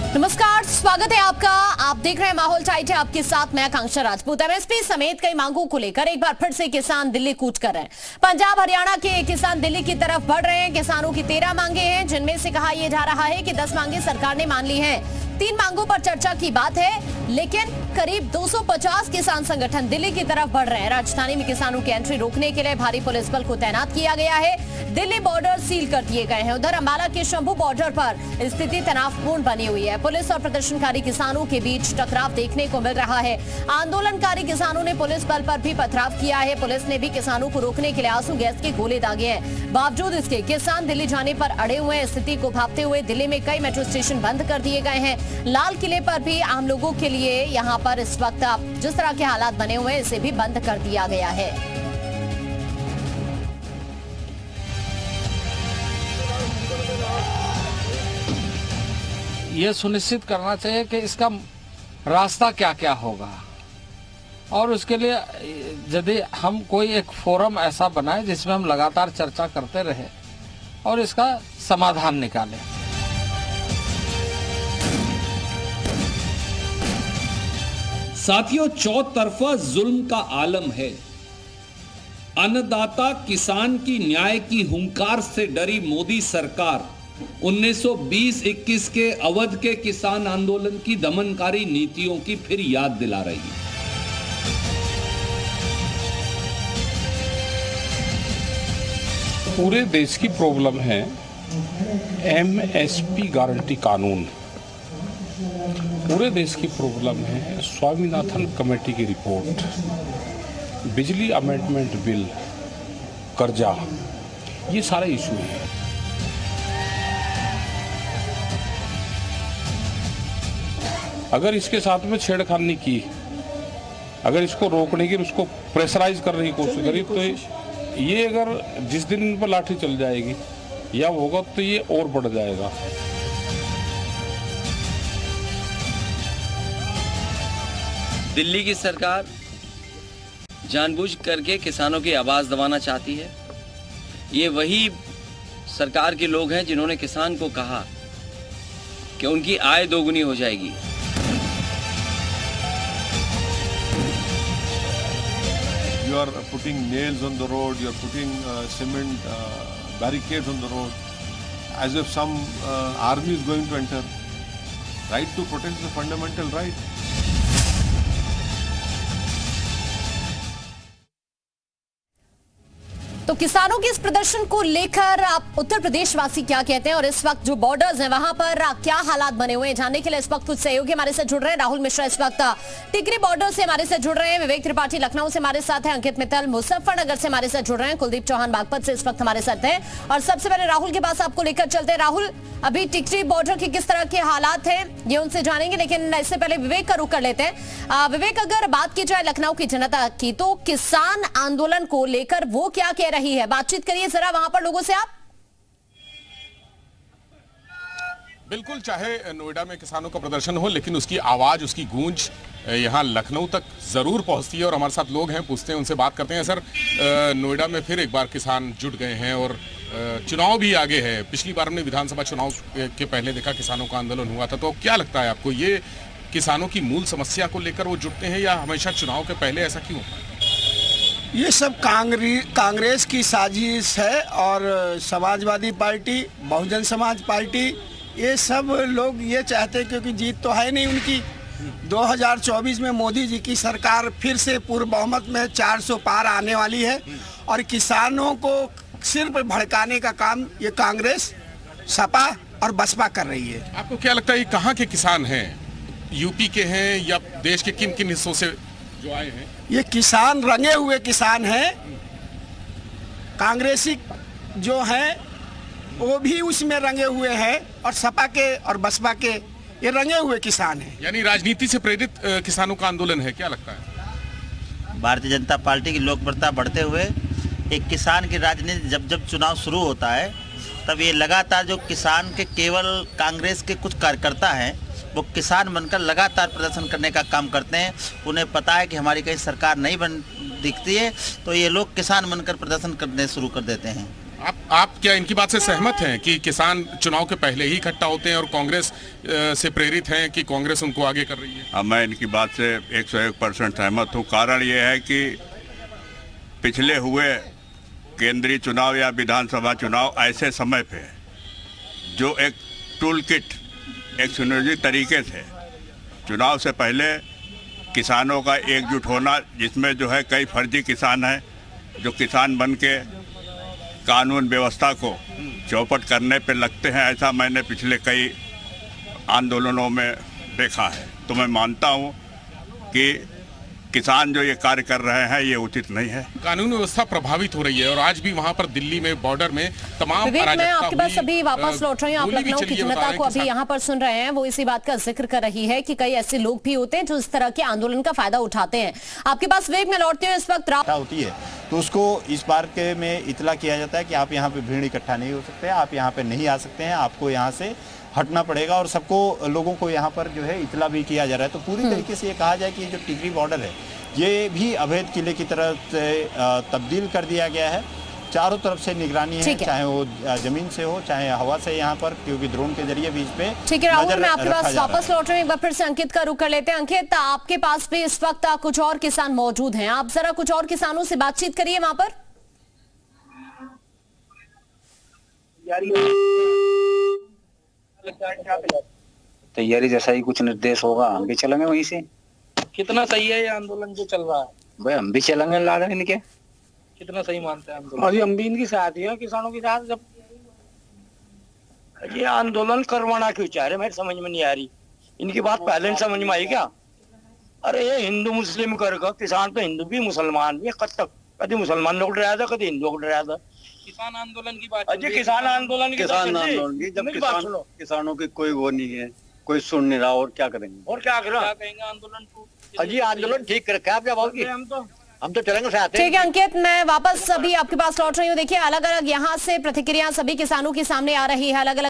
नमस्कार, स्वागत है आपका। आप देख रहे हैं माहौल टाइट है, आपके साथ मैं आकांक्षा राजपूत। एमएसपी समेत कई मांगों को लेकर एक बार फिर से किसान दिल्ली कूच कर रहे हैं। पंजाब हरियाणा के किसान दिल्ली की तरफ बढ़ रहे हैं। किसानों की 13 मांगे हैं, जिनमें से कहा यह जा रहा है कि 10 मांगे सरकार ने मान ली हैं। 3 मांगों पर चर्चा की बात है, लेकिन करीब 250 किसान संगठन दिल्ली की तरफ बढ़ रहे हैं। राजधानी में किसानों की एंट्री रोकने के लिए भारी पुलिस बल को तैनात किया गया है। दिल्ली बॉर्डर सील कर दिए गए हैं। उधर अंबाला के शंभू बॉर्डर पर स्थिति तनावपूर्ण बनी हुई है। पुलिस और प्रदर्शनकारी किसानों के बीच टकराव देखने को मिल रहा है। आंदोलनकारी किसानों ने पुलिस बल पर भी पथराव किया है। पुलिस ने भी किसानों को रोकने के लिए आंसू गैस के गोले दागे हैं। बावजूद इसके किसान दिल्ली जाने पर अड़े हुए हैं। स्थिति को भांपते हुए दिल्ली में कई मेट्रो स्टेशन बंद कर दिए गए हैं। लाल किले पर भी आम लोगों के लिए यहाँ पर इस वक्त जिस तरह के हालात बने हुए हैं, इसे भी बंद कर दिया गया है। ये सुनिश्चित करना चाहिए कि इसका रास्ता क्या क्या होगा, और उसके लिए यदि हम कोई एक फोरम ऐसा बनाए जिसमें हम लगातार चर्चा करते रहे और इसका समाधान निकालें। साथियों, चौतरफा जुल्म का आलम है। अन्नदाता किसान की न्याय की हुंकार से डरी मोदी सरकार 1920-21 के अवध के किसान आंदोलन की दमनकारी नीतियों की फिर याद दिला रही है। पूरे देश की प्रॉब्लम है एमएसपी गारंटी कानून। पूरे देश की प्रॉब्लम है स्वामीनाथन कमेटी की रिपोर्ट, बिजली अमेंडमेंट बिल, कर्जा, ये सारे इशू हैं। अगर इसके साथ में छेड़खानी की, अगर इसको रोकने की, उसको प्रेशराइज करने की कोशिश करी, तो ये अगर जिस दिन इन पर लाठी चल जाएगी या होगा तो ये और बढ़ जाएगा। दिल्ली की सरकार जानबूझ करके किसानों की आवाज़ दबाना चाहती है। ये वही सरकार के लोग हैं जिन्होंने किसान को कहा कि उनकी आय दोगुनी हो जाएगी। You are putting nails on the road, you are putting cement barricades on the road, as if some army is going to enter. Right to protest is a fundamental right. तो किसानों के इस प्रदर्शन को लेकर आप उत्तर प्रदेश वासी क्या कहते हैं, और इस वक्त जो बॉर्डर्स हैं वहां पर क्या हालात बने हुए हैं, जानने के लिए इस वक्त कुछ सहयोगी हमारे साथ जुड़ रहे हैं। राहुल मिश्रा इस वक्त टिकरी बॉर्डर से हमारे साथ जुड़ रहे हैं। विवेक त्रिपाठी लखनऊ से हमारे साथ हैं। अंकित मित्तल मुजफ्फरनगर से हमारे साथ जुड़ रहे हैं। कुलदीप चौहान बागपत से इस वक्त हमारे साथ हैं। और सबसे पहले राहुल के पास आपको लेकर चलते हैं। राहुल, अभी टिकरी बॉर्डर के किस तरह के हालात हैं ये उनसे जानेंगे, लेकिन इससे पहले विवेक का रुख कर लेते हैं। विवेक, अगर बात की जाए लखनऊ की जनता की, तो किसान आंदोलन को लेकर वो क्या कह रही है, बातचीत करिए जरा वहां पर लोगों से आप। बिल्कुल, चाहे नोएडा में किसानों का प्रदर्शन हो, लेकिन उसकी आवाज, उसकी गूंज यहाँ लखनऊ तक जरूर पहुंचती है। और हमारे साथ लोग हैं, पूछते हैं, उनसे बात करते हैं। सर, नोएडा में फिर एक बार किसान जुट गए हैं और चुनाव भी आगे है। पिछली बार हमने विधानसभा चुनाव के पहले देखा किसानों का आंदोलन हुआ था, तो क्या लगता है आपको, ये किसानों की मूल समस्या को लेकर वो जुटते हैं या हमेशा चुनाव के पहले ऐसा क्यों होता है? ये सब कांग्रेस की साजिश है, और समाजवादी पार्टी, बहुजन समाज पार्टी, ये सब लोग ये चाहते हैं, क्योंकि जीत तो है नहीं उनकी। 2024 में मोदी जी की सरकार फिर से पूर्ण बहुमत में 400 पार आने वाली है, और किसानों को सिर्फ भड़काने का काम ये कांग्रेस, सपा और बसपा कर रही है। आपको क्या लगता है ये कहाँ के किसान हैं, यूपी के हैं या देश के किन किन हिस्सों से जो आए हैं? ये किसान रंगे हुए किसान हैं। कांग्रेसी जो हैं वो भी उसमें रंगे हुए हैं, और सपा के और बसपा के ये रंगे हुए किसान हैं। यानी राजनीति से प्रेरित किसानों का आंदोलन है, क्या लगता है? भारतीय जनता पार्टी की लोकप्रियता बढ़ते हुए एक किसान की राजनीति जब चुनाव शुरू होता है, तब ये लगातार जो किसान के केवल कांग्रेस के कुछ कार्यकर्ता हैं, वो किसान बनकर लगातार प्रदर्शन करने का काम करते हैं। उन्हें पता है कि हमारी कहीं सरकार नहीं दिखती है, तो ये लोग किसान बनकर प्रदर्शन करने शुरू कर देते हैं। आप क्या इनकी बात से सहमत हैं कि किसान चुनाव के पहले ही इकट्ठा होते हैं और कांग्रेस से प्रेरित हैं कि कांग्रेस उनको आगे कर रही है? मैं इनकी बात से 101% सहमत हूँ। कारण ये है कि पिछले हुए केंद्रीय चुनाव या विधानसभा चुनाव ऐसे समय पे जो एक टूल किट, एक सुनियोजित तरीके से चुनाव से पहले किसानों का एकजुट होना, जिसमें जो है कई फर्जी किसान हैं जो किसान बन के कानून व्यवस्था को चौपट करने पे लगते हैं। ऐसा मैंने पिछले कई आंदोलनों में देखा है। तो मैं मानता हूँ कि किसान जो ये कार्य कर रहे हैं ये उचित नहीं है। कानून व्यवस्था प्रभावित हो रही है और आज भी वहां पर दिल्ली में बॉर्डर में तमाम विवेक, मैं आपके पास हुई, अभी वापस लौट रही हूँ। आप लखनऊ की जनता को अभी यहाँ पर सुन रहे हैं, वो इसी बात का जिक्र कर रही है कि कई ऐसे लोग भी होते हैं जो इस तरह के आंदोलन का फायदा उठाते हैं। आपके पास विवेक, मैं लौटती हूँ। इस वक्त होती है तो उसको इस बार के में इतला किया जाता है कि आप यहाँ पे भीड़ इकट्ठा नहीं हो सकते, आप यहाँ पे नहीं आ सकते हैं, आपको यहाँ से हटना पड़ेगा और सबको लोगों को यहाँ पर जो है इतला भी किया जा रहा है। तो पूरी तरीके से ये कहा जाए कि जो टिकरी बॉर्डर है ये भी अवैध किले की तरह से तब्दील कर दिया गया है। चारों तरफ से निगरानी है, चाहे वो जमीन से हो चाहे हवा से, यहाँ पर क्योंकि ड्रोन के जरिए भी इस पे ठीक है राहुल, मैं आपके पास वापस लौट रही हूँ। एक बार फिर से अंकित का रुख कर लेते हैं। अंकित, आपके पास भी इस वक्त कुछ और किसान मौजूद हैं, आप जरा कुछ और किसानों से बातचीत करिए वहां पर। तैयारी जैसा ही कुछ निर्देश होगा हम भी चलेंगे वहीं से। कितना सही है ये आंदोलन जो चल रहा है? भाई हम भी चलेंगे ला रहे इनके। कितना सही मानते हैं आंदोलन? अभी हम भी इनकी साथ ही हैं, किसानों के साथ। जब ये आंदोलन करवाना क्यों चाह रहे, मेरी समझ में नहीं आ रही। इनकी बात पहले नहीं समझ में आई क्या? अरे ये हिंदू मुस्लिम करके, किसान तो हिंदू भी मुसलमान भी, कद तक कभी मुसलमान लोग डराया था, कभी हिंदू लोग डराया था। किसान आंदोलन की बात, अजय किसान आंदोलन की किसानों की कोई वो नहीं है, कोई सुन नहीं रहा, और क्या करेंगे? और क्या कहेंगे आंदोलन? अजी आंदोलन ठीक कर रखा है, आप क्या बोलोगे? हम तो चलेंगे साथ। ठीक है अंकित, मैं वापस अभी आपके पास लौट रही हूँ। देखिए, अलग अलग यहाँ से प्रतिक्रिया सभी किसानों के सामने आ रही है। अलग अलग